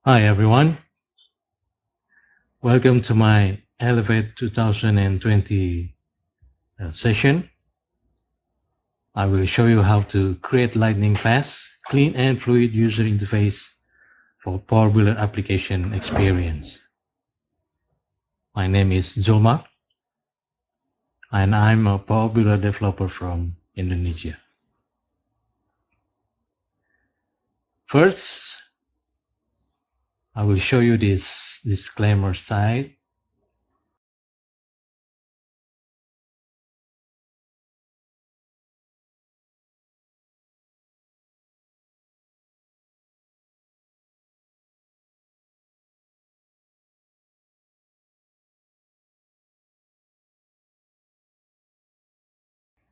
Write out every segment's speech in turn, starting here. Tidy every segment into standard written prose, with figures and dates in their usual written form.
Hi everyone, welcome to my Elevate 2020 session. I will show you how to create lightning fast, clean and fluid user interface for PowerBuilder application experience. My name is Zulma and I'm a PowerBuilder developer from Indonesia. First, I will show you this disclaimer slide.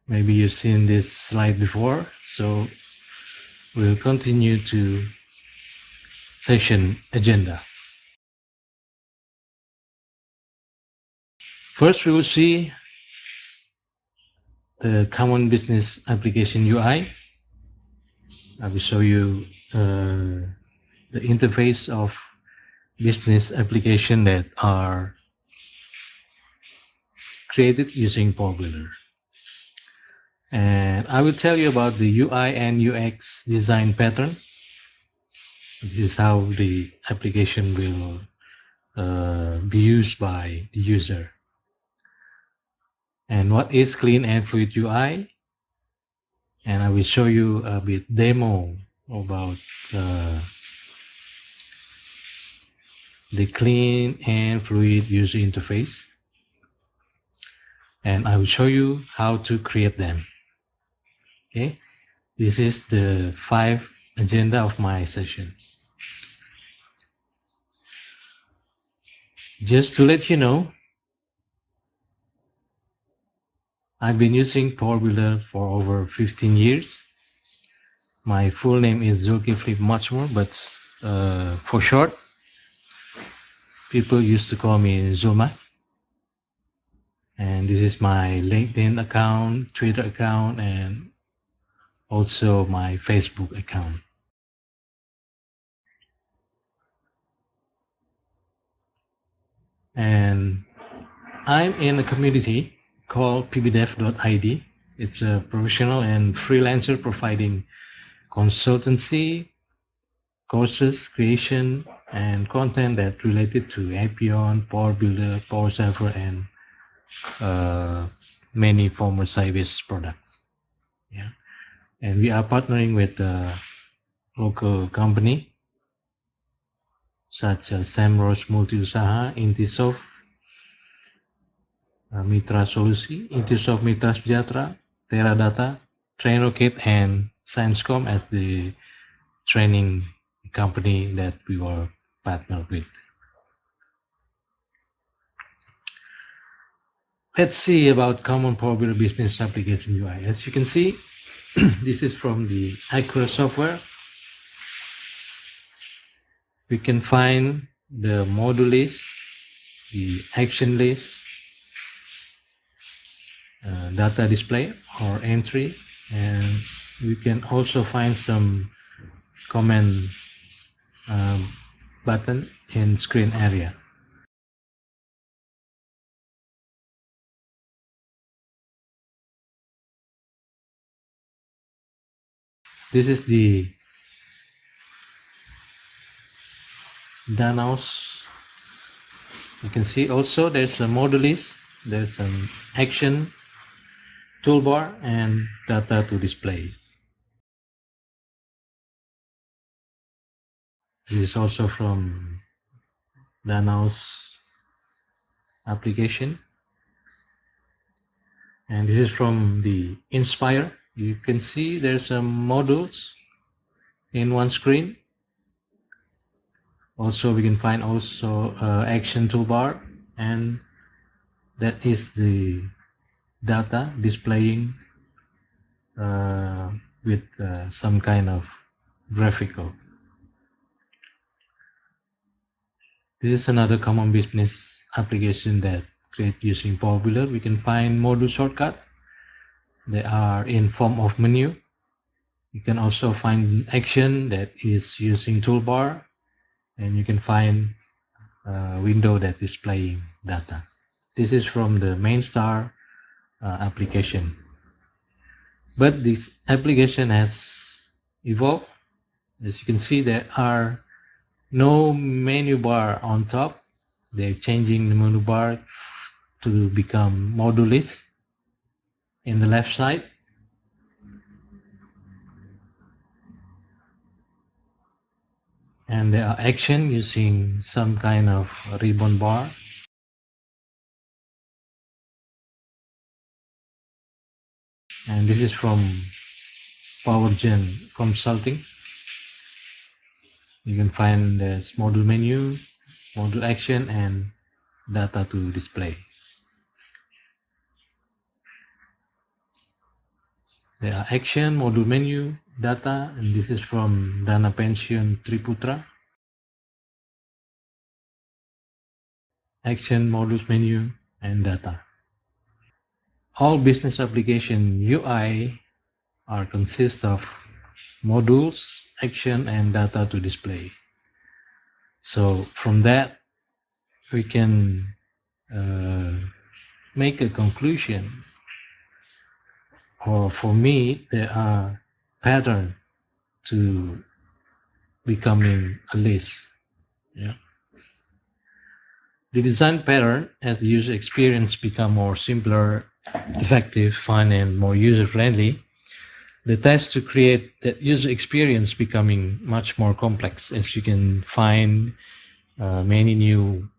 Maybe you've seen this slide before, so we'll continue to session agenda. First, we will see the common business application UI. I will show you the interface of business application that are created using PowerBuilder. And I will tell you about the UI and UX design pattern. This is how the application will be used by the user. And what is clean and fluid UI? And I will show you a bit demo about the clean and fluid user interface. And I will show you how to create them. Okay, this is the 5 agenda of my session. Just to let you know, I've been using PowerBuilder for over 15 years. My full name is Zulkifli Muchmore, but for short, people used to call me Zulma. And this is my LinkedIn account, Twitter account, and also my Facebook account. And I'm in a community called pbdev.id. It's a professional and freelancer providing consultancy, courses, creation, and content that related to Appeon, PowerBuilder, PowerServer, and many former Sybase products. Yeah, and we are partnering with a local company such as Samros Multiusaha, Intisoft, Mitra Solusi, Intisoft Mitra Sejahtera, Teradata, Trainrokit, and Sciencecom as the training company that we were partnered with. Let's see about common PowerBuilder business application UI. As you can see, this is from the Acura software. We can find the module list, the action list, data display or entry, and we can also find some command button in screen area. This is the Danaos. You can see also there's a module list, there's an action toolbar, and data to display. This is also from Danaos application. And this is from the Inspire. You can see there's some modules in one screen. Also, we can find also action toolbar, and that is the data displaying with some kind of graphical. This is another common business application that create using PowerBuilder. We can find module shortcut. They are in form of menu. You can also find action that is using toolbar, and you can find a window that displaying data. This is from the main star application, but this application has evolved. As you can see, there are no menu bar on top. They're changing the menu bar to become module list in the left side. And there are action using some kind of ribbon bar. And this is from PowerGen Consulting. You can find this module menu, module action, and data to display. There are action, module menu, data, and this is from Dana Pension Triputra. Action, modules menu, and data. All business application UI are consist of modules, action, and data to display. So from that, we can make a conclusion, or for me, there are patterns to becoming a list. Yeah. The design pattern, as the user experience become more simpler, effective, fun, and more user-friendly, the task to create that user experience becoming much more complex, as you can find many new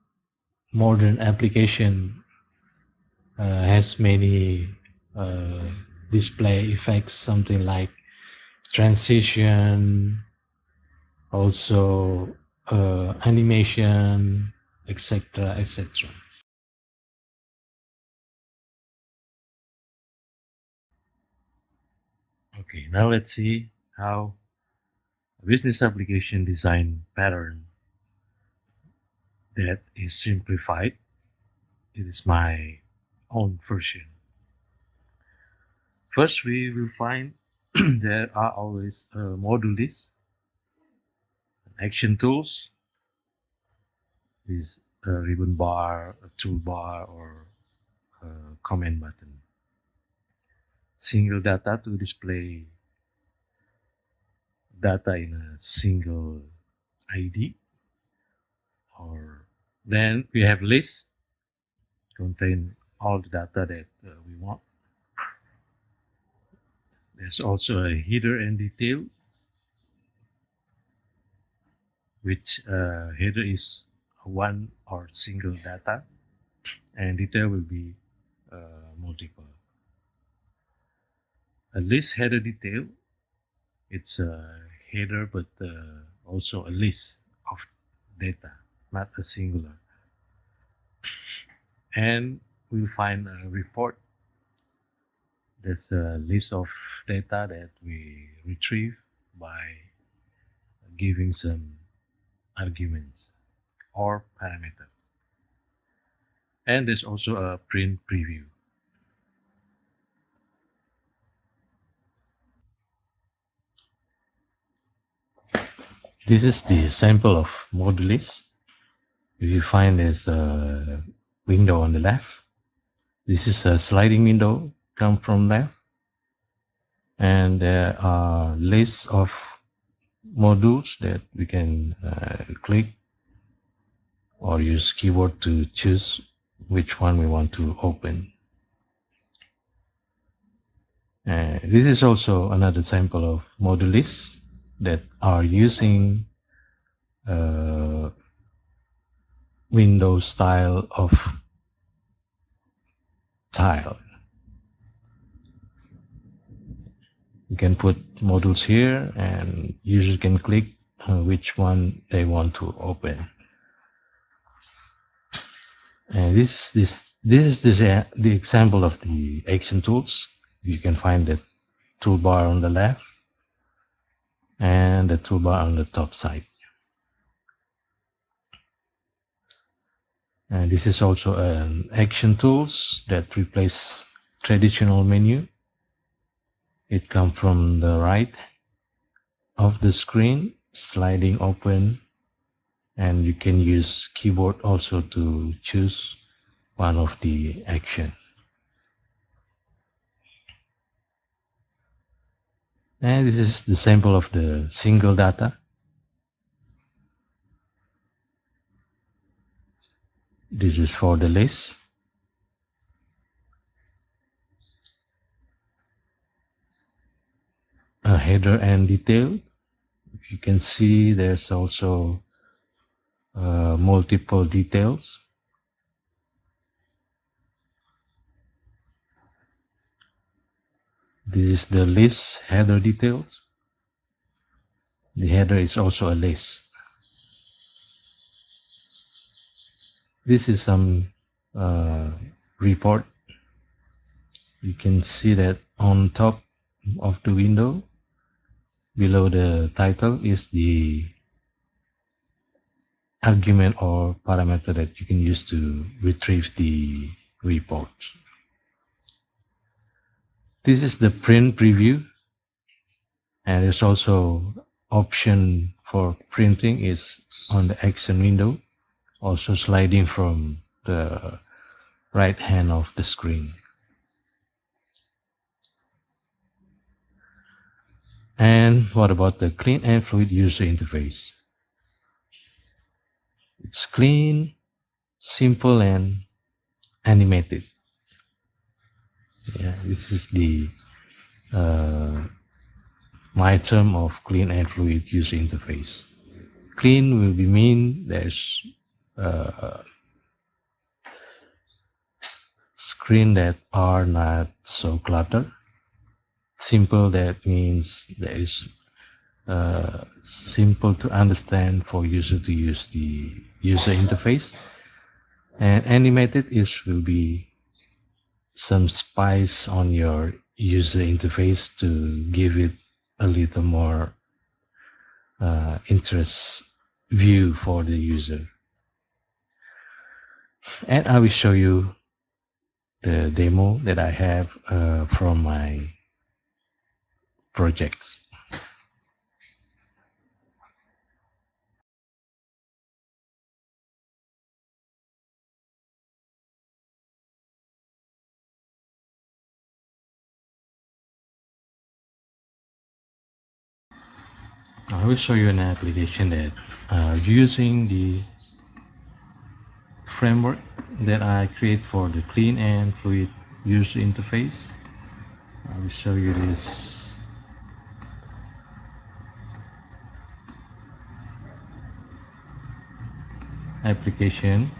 modern application has many display effects, something like transition, also animation, etc., etc. Okay, now let's see how a business application design pattern that is simplified. It is my own version. First, we will find there are always module lists, action tools, is a ribbon bar, a toolbar, or a comment button. Single data to display data in a single ID. Or then we have lists contain all the data that we want. There's also a header and detail, which header is one or single data, and detail will be multiple. A list header detail, it's a header but also a list of data, not a singular. And we'll find a report. That's a list of data that we retrieve by giving some arguments or parameters. And there's also a print preview. This is the sample of module list. If you find there's a window on the left, this is a sliding window, come from left, and there are lists of modules that we can click or use keyboard to choose which one we want to open. This is also another sample of module lists that are using Windows style of tile. You can put modules here and user can click which one they want to open. And this is the example of the action tools. You can find the toolbar on the left and the toolbar on the top side. And this is also an action tools that replace traditional menu. It comes from the right of the screen, sliding open and you can use keyboard also to choose one of the action. And this is the sample of the single data. This is for the list. A header and detail. You can see there's also multiple details. This is the list header details. The header is also a list. This is some report. You can see that on top of the window, below the title, is the argument or parameter that you can use to retrieve the report. This is the print preview, and there's also option for printing is on the action window, also sliding from the right hand of the screen. And what about the clean and fluid user interface? It's clean, simple, and animated. Yeah, this is the my term of clean and fluid user interface. Clean will be mean there's screen that are not so cluttered. Simple, that means there is simple to understand for user to use the user interface. And animated will be some spice on your user interface to give it a little more interest view for the user. And I will show you the demo that I have from my projects. I will show you an application that using the framework that I create for the clean and fluid user interface. I will show you this application.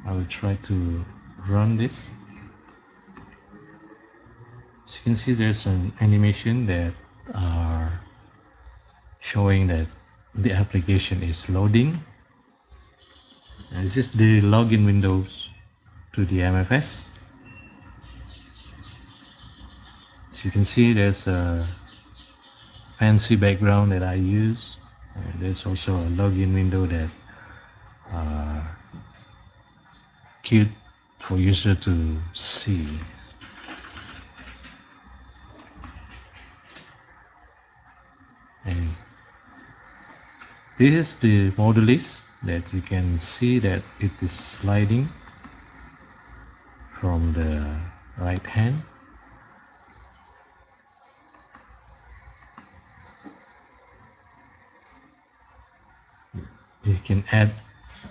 I will try to run this. As you can see, there's an animation that are showing that the application is loading. And this is the login windows to the MFS. As you can see, there's a fancy background that I use. And there's also a login window that cute for user to see. And this is the model list that you can see that it is sliding from the right hand. You can add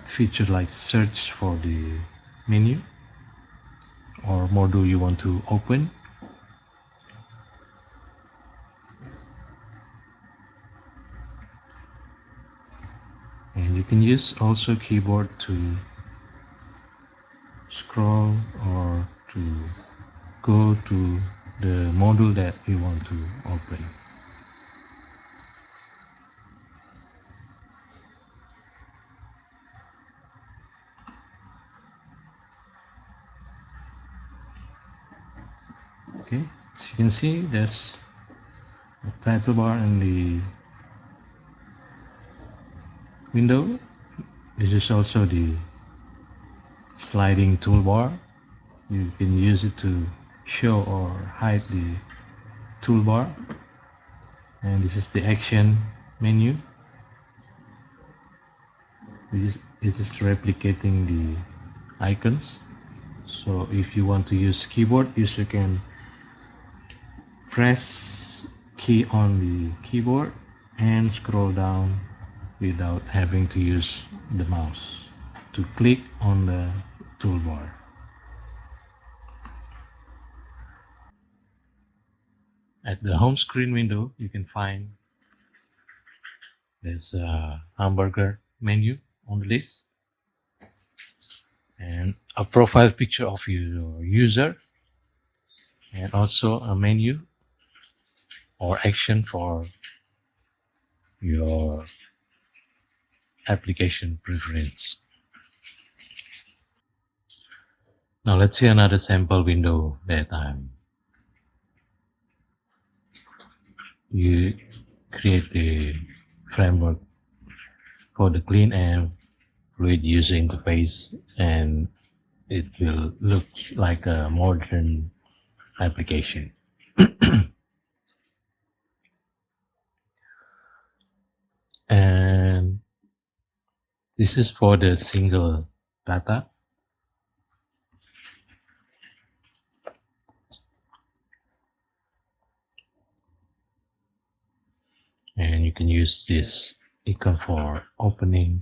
feature like search for the menu or module you want to open. And you can use also keyboard to scroll or to go to the module that you want to open. Okay, as you can see, there's a title bar in the window. This is also the sliding toolbar. You can use it to show or hide the toolbar. And this is the action menu. it is replicating the icons. So if you want to use keyboard, you can press key on the keyboard and scroll down without having to use the mouse to click on the toolbar. At the home screen window, you can find there's a hamburger menu on the list and a profile picture of your user, and also a menu or action for your application preference. Now let's see another sample window that you create the framework for the clean and fluid user interface, and it will look like a modern application. And this is for the single data. And you can use this icon for opening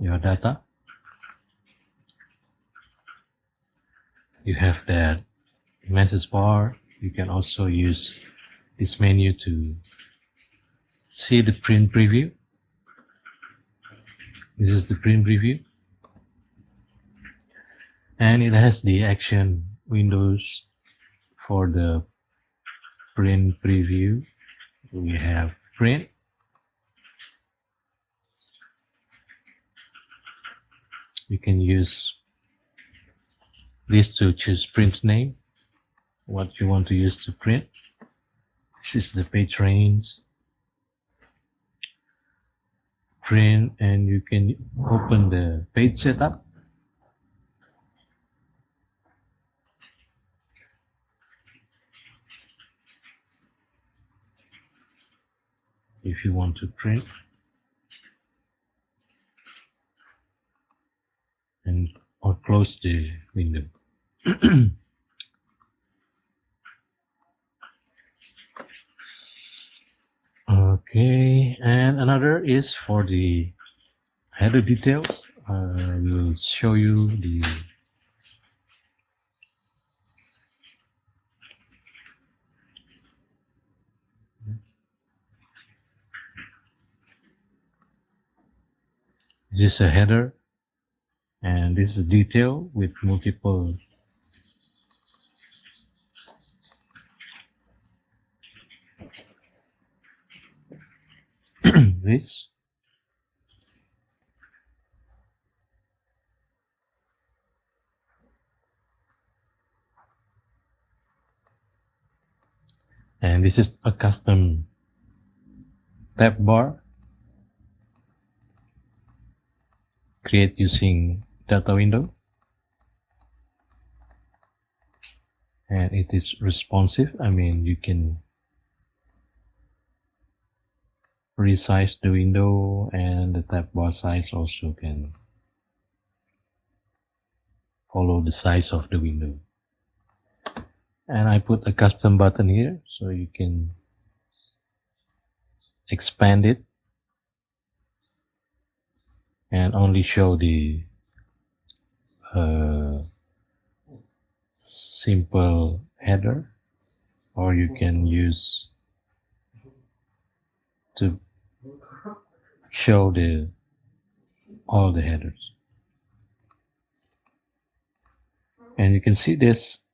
your data. You have that message bar. You can also use this menu to see the print preview. This is the print preview. And it has the action windows for the print preview. We have print, you can use this to choose print name, what you want to use to print. This is the page range, print, and you can open the page setup. If you want to print, and or close the window. Okay, and another is for the header details. I will show you the this is a header, and this is a detail with multiple this. And this is a custom tab bar create using Datawindow, and it is responsive. I mean, you can resize the window, and the tab bar size also can follow the size of the window. And I put a custom button here so you can expand it and only show the simple header, or you can use to show all the headers. And you can see this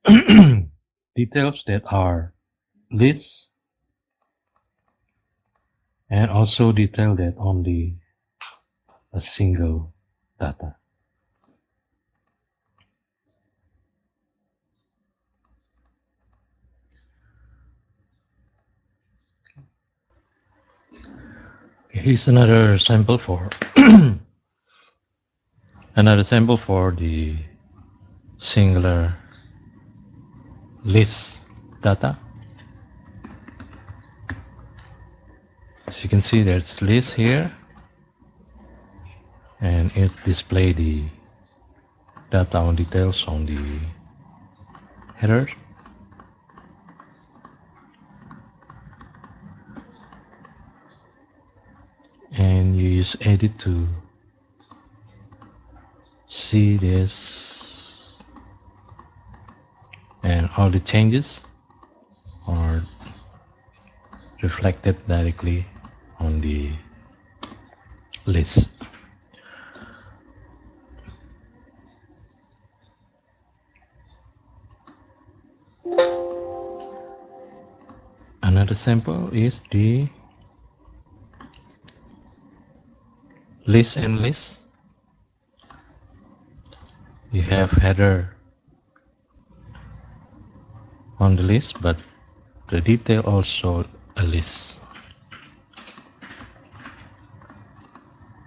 details that are lists, and also detail that only a single data. Here's another sample for the singular list data. As you can see, there's list here, and it display the data on details on the header. And you use edit to see this, and all the changes are reflected directly on the list. Another sample is the list and list. You have header on the list, but the detail also a list,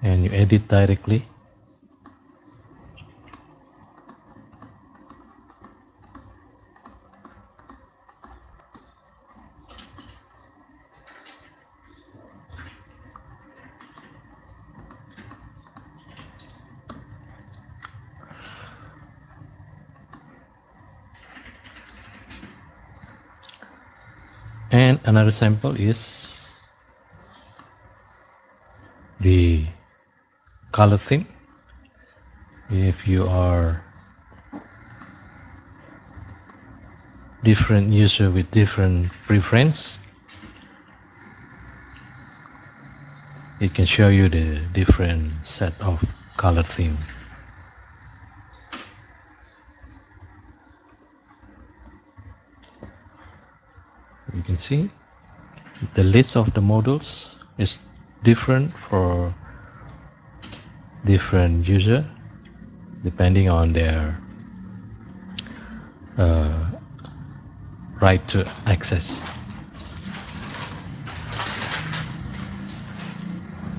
and you edit directly. And another sample is the color theme. If you are different user with different preference, it can show you the different set of color theme. You can see the list of the models is different for different user depending on their right to access.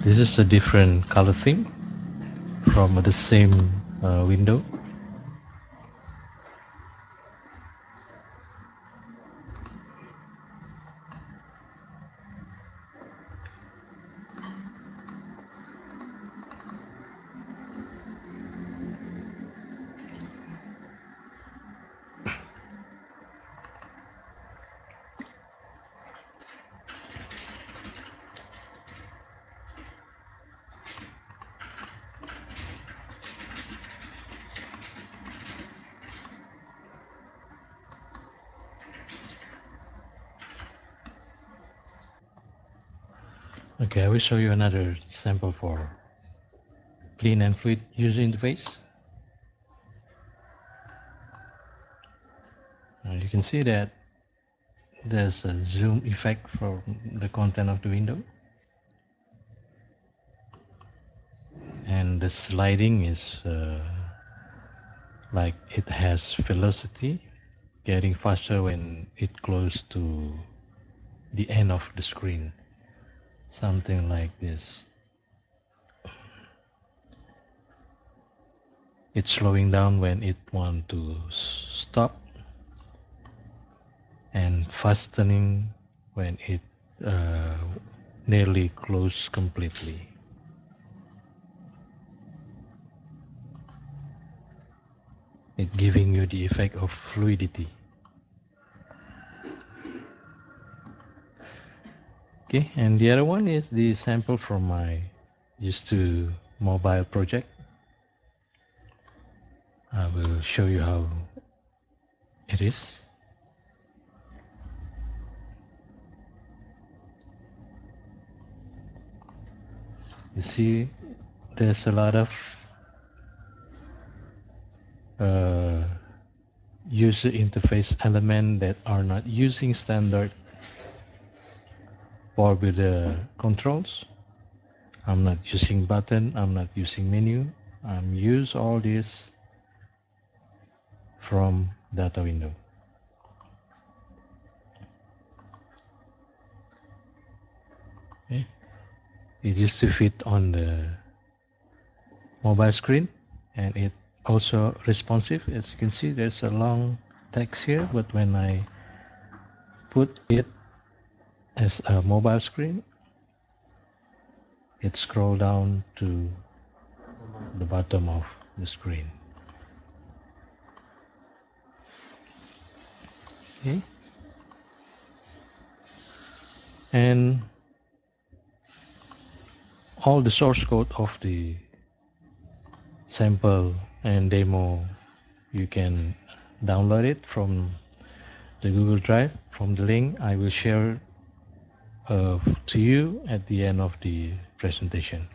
This is a different color theme from the same window. Okay, I will show you another sample for clean and fluid user interface. You can see that there's a zoom effect for the content of the window, and the sliding is like it has velocity, getting faster when it close to the end of the screen, something like this. It's slowing down when it wants to stop, and fastening when it nearly close completely. It giving you the effect of fluidity. Okay, and the other one is the sample from my used to mobile project. I will show you how it is. You see, there's a lot of user interface elements that are not using standard PowerBuilder controls. I'm not using button, I'm not using menu. I'm use all this from Datawindow. Okay. It used to fit on the mobile screen, and it also responsive. As you can see, there's a long text here, but when I put it as a mobile screen, it scroll down to the bottom of the screen. Okay, and all the source code of the sample and demo, you can download it from the Google Drive from the link I will share to you at the end of the presentation.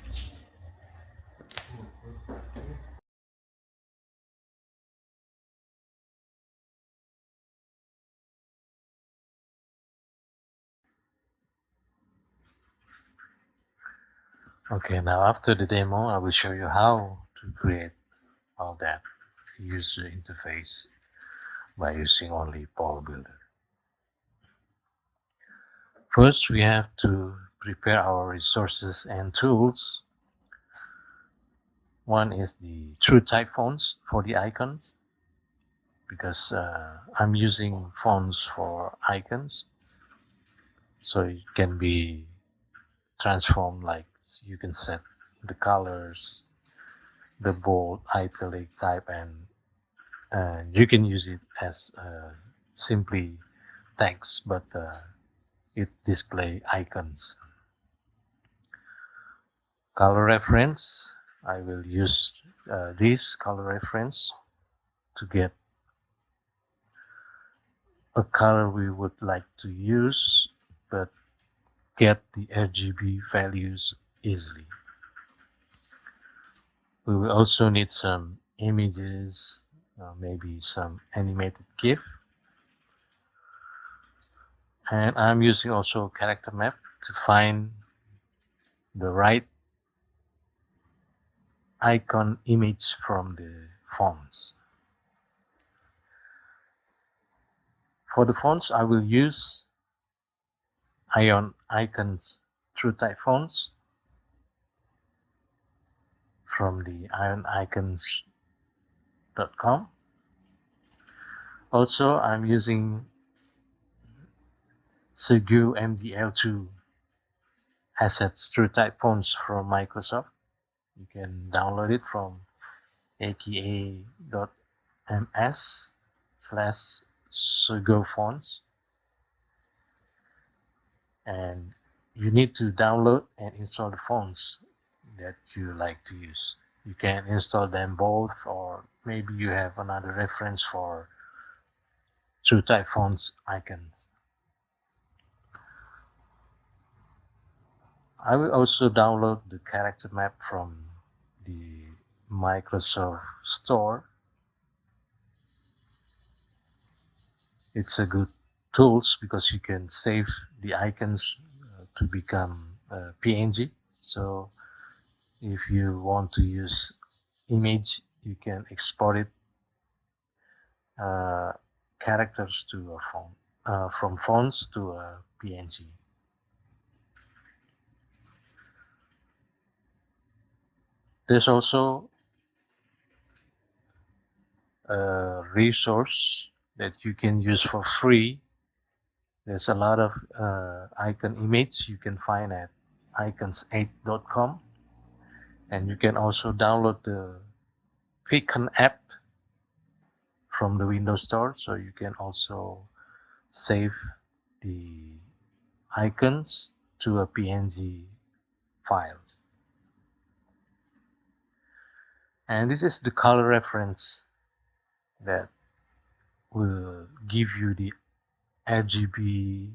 Okay, now after the demo, I will show you how to create all that user interface by using only PowerBuilder. First, we have to prepare our resources and tools. One is the TrueType fonts for the icons, because I'm using fonts for icons, so it can be transformed, like you can set the colors, the bold, italic type, and you can use it as simply text, but it display icons. Color reference, I will use this color reference to get a color we would like to use, but get the RGB values easily. We will also need some images, maybe some animated GIF. And I'm using also character map to find the right icon image from the fonts. For the fonts, I will use Ion Icons TrueType fonts from the ionicons.com. Also, I'm using Sergio MDL2 assets TrueType fonts from Microsoft. You can download it from aka.ms/sergofonts. And you need to download and install the fonts that you like to use. You can install them both, or maybe you have another reference for TrueType fonts icons. I will also download the character map from the Microsoft Store. It's a good tools because you can save the icons to become PNG. So if you want to use image, you can export it characters to a font, from fonts to a PNG. There's also a resource that you can use for free. There's a lot of icon images you can find at icons8.com, and you can also download the Appeon app from the Windows Store, so you can also save the icons to a PNG file. And this is the color reference that will give you the RGB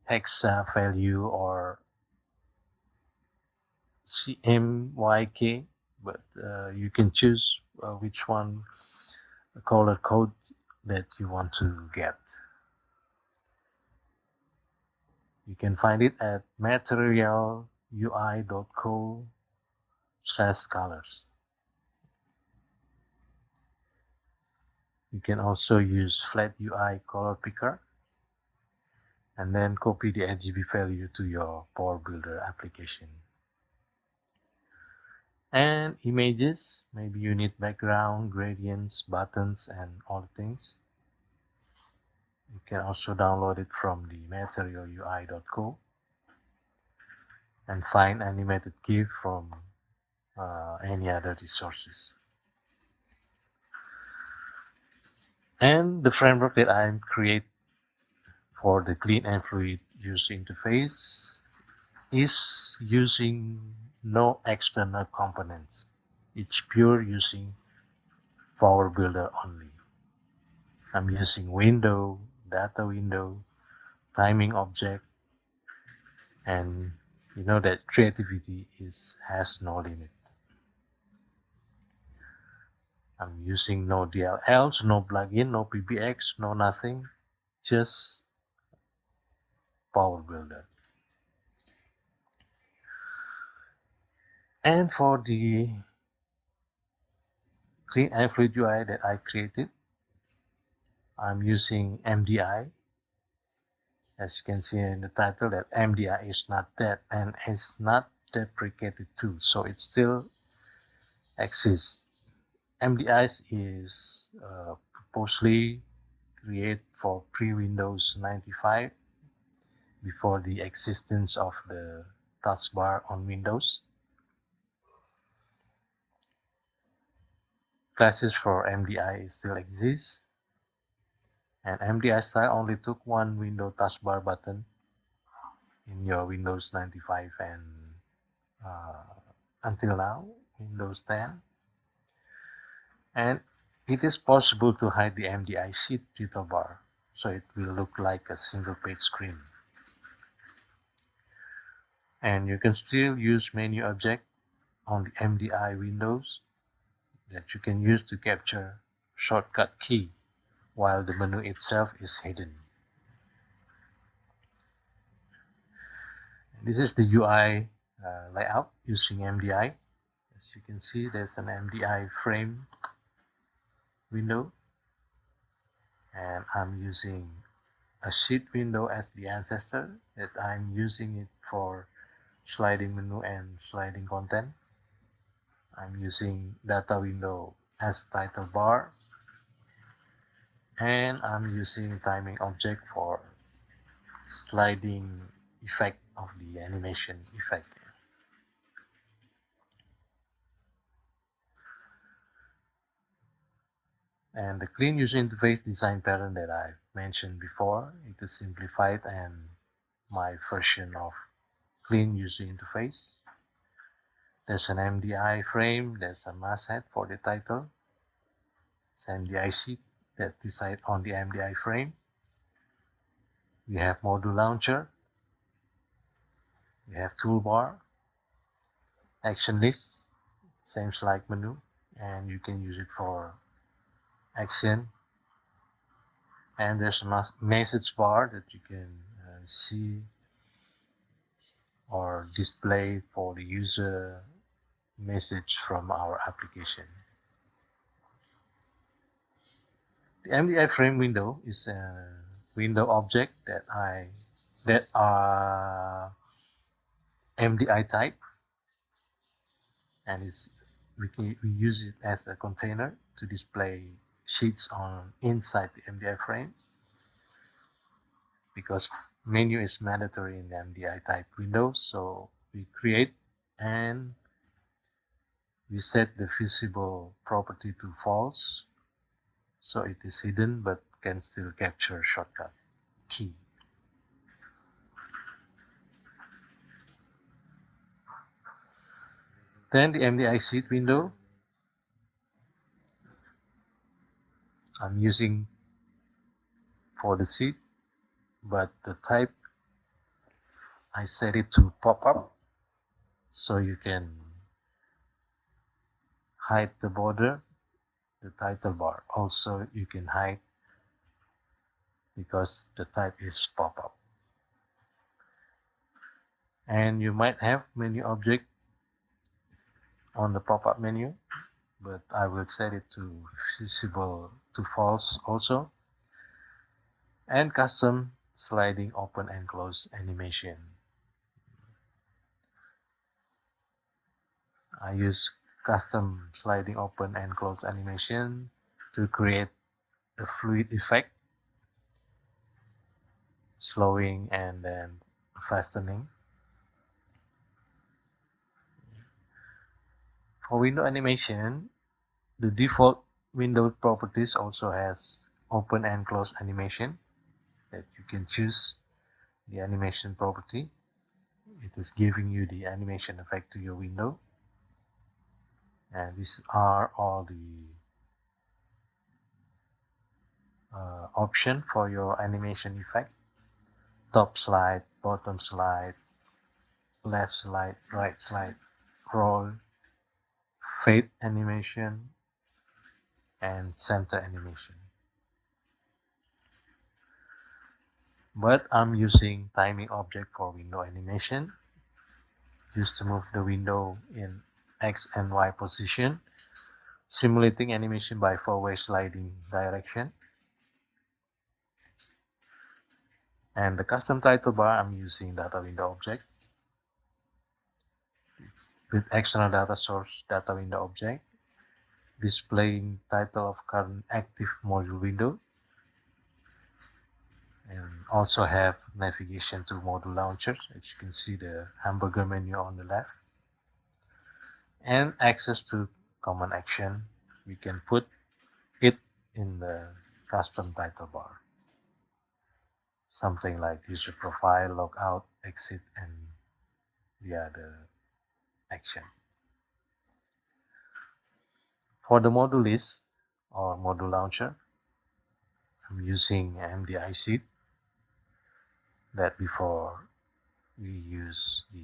hexa value or CMYK, but you can choose which one color code that you want to get. You can find it at materialui.co/colors. You can also use Flat UI color picker and then copy the RGB value to your PowerBuilder application. And images, maybe you need background, gradients, buttons, and all the things. You can also download it from the materialui.co and find animated GIF from any other resources. And the framework that I create for the clean and fluid user interface is using no external components. It's pure using PowerBuilder only. I'm using window, data window, timing object, and you know that creativity has no limit. I'm using no DLLs, no plugin, no PBX, no nothing, just PowerBuilder. And for the clean and fluid UI that I created, I'm using MDI. As you can see in the title, that MDI is not dead and is not deprecated too, so it still exists. MDI is purposely created for pre-Windows 95 before the existence of the taskbar on Windows. Classes for MDI still exist, and MDI style only took one window taskbar button in your Windows 95 and until now Windows 10. And it is possible to hide the MDI sheet title bar, so it will look like a single page screen. And you can still use menu object on the MDI windows that you can use to capture shortcut key while the menu itself is hidden. This is the UI layout using MDI. As you can see, there's an MDI frame window, and I'm using a sheet window as the ancestor, that I'm using it for sliding menu and sliding content. I'm using data window as title bar, and I'm using timing object for sliding effect of the animation effect. And the clean user interface design pattern that I mentioned before, it is simplified and my version of clean user interface. There's an MDI frame, there's a masthead for the title, it's MDI sheet that decide on the MDI frame. You have module launcher, you have toolbar, action list, same like menu, and you can use it for action. And there's a message bar that you can see or display for the user message from our application. The MDI frame window is a window object that are MDI type, and we use it as a container to display sheets on inside the MDI frame, because menu is mandatory in the MDI type window. So we create and we set the visible property to false, so it is hidden but can still capture shortcut key. Then the MDI sheet window, I'm using for the sheet, but the type I set it to pop up, so you can hide the border, the title bar. Also you can hide because the type is pop up. And you might have menu object on the pop-up menu, but I will set it to visible to false also. And custom sliding open and close animation. I use custom sliding open and close animation to create a fluid effect, slowing and then fastening. For window animation, the default window properties also has open and close animation that you can choose the animation property. It is giving you the animation effect to your window. And these are all the option for your animation effect. Top slide, bottom slide, left slide, right slide, roll, fade animation, and center animation. But I'm using timing object for window animation, just to move the window in X and Y position, simulating animation by four-way sliding direction. And the custom title bar, I'm using Datawindow object with external data source Datawindow object, displaying title of current active module window, and also have navigation to module launchers. As you can see, the hamburger menu on the left, and access to common action. We can put it in the custom title bar. Something like user profile, logout, exit, and the other action. For the module list or module launcher, I'm using MDI sheet that before we use the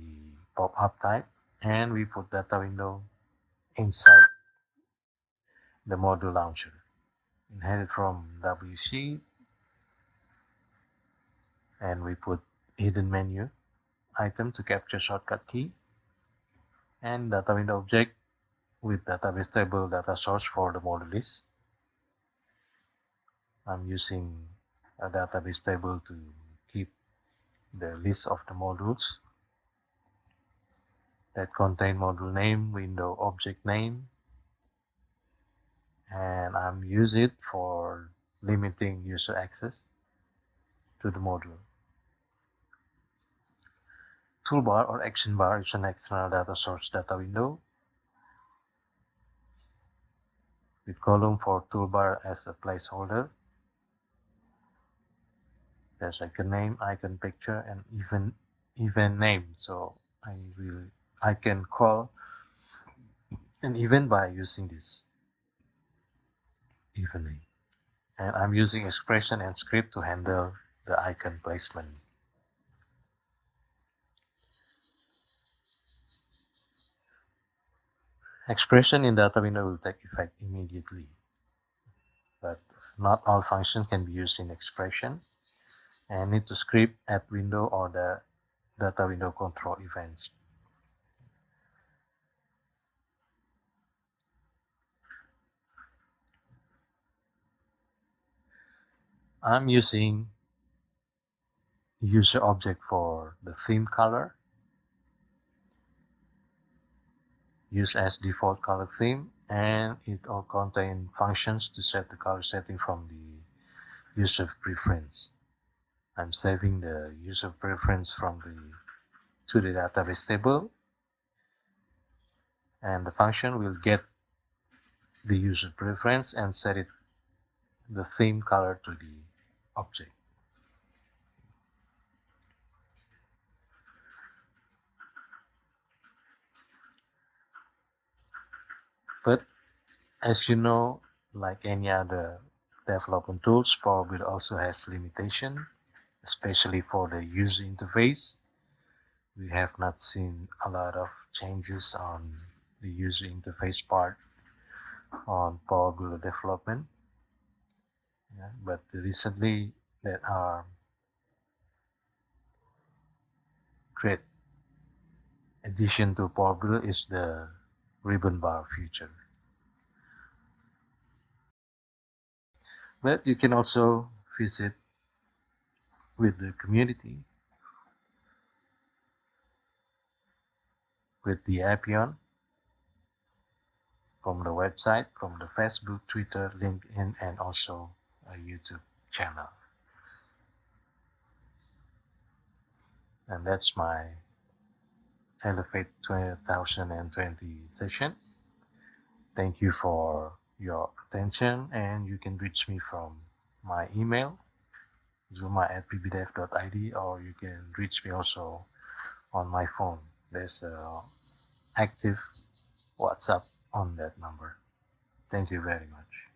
pop-up type, and we put data window inside the module launcher. Inherit from WC, and we put hidden menu item to capture shortcut key, and data window object with database table data source for the module list. I'm using a database table to keep the list of the modules that contain module name, window object name, and I'm using it for limiting user access to the module. Toolbar or action bar is an external data source data window with column for toolbar as a placeholder. There's icon name, icon picture, and event name. So I can call an event by using this event name. And I'm using expression and script to handle the icon placement. Expression in data window will take effect immediately, but not all functions can be used in expression, and need to script add window or the data window control events. I'm using user object for the theme color, use as default color theme, and it all contain functions to set the color setting from the user preference. I'm saving the user preference to the database table, and the function will get the user preference and set it the theme color to the object. But as you know, like any other development tools, PowerBuilder also has limitation, especially for the user interface. We have not seen a lot of changes on the user interface part on PowerBuilder development. Yeah, but recently there are great addition to PowerBuilder is the ribbon bar feature. But you can also visit with the community, with the Appeon, from the website, from the Facebook, Twitter, LinkedIn, and also a YouTube channel. And that's my Elevate 2020 session. Thank you for your attention, and you can reach me from my email, zuma@ppdev.id, or you can reach me also on my phone. There's a active WhatsApp on that number. Thank you very much.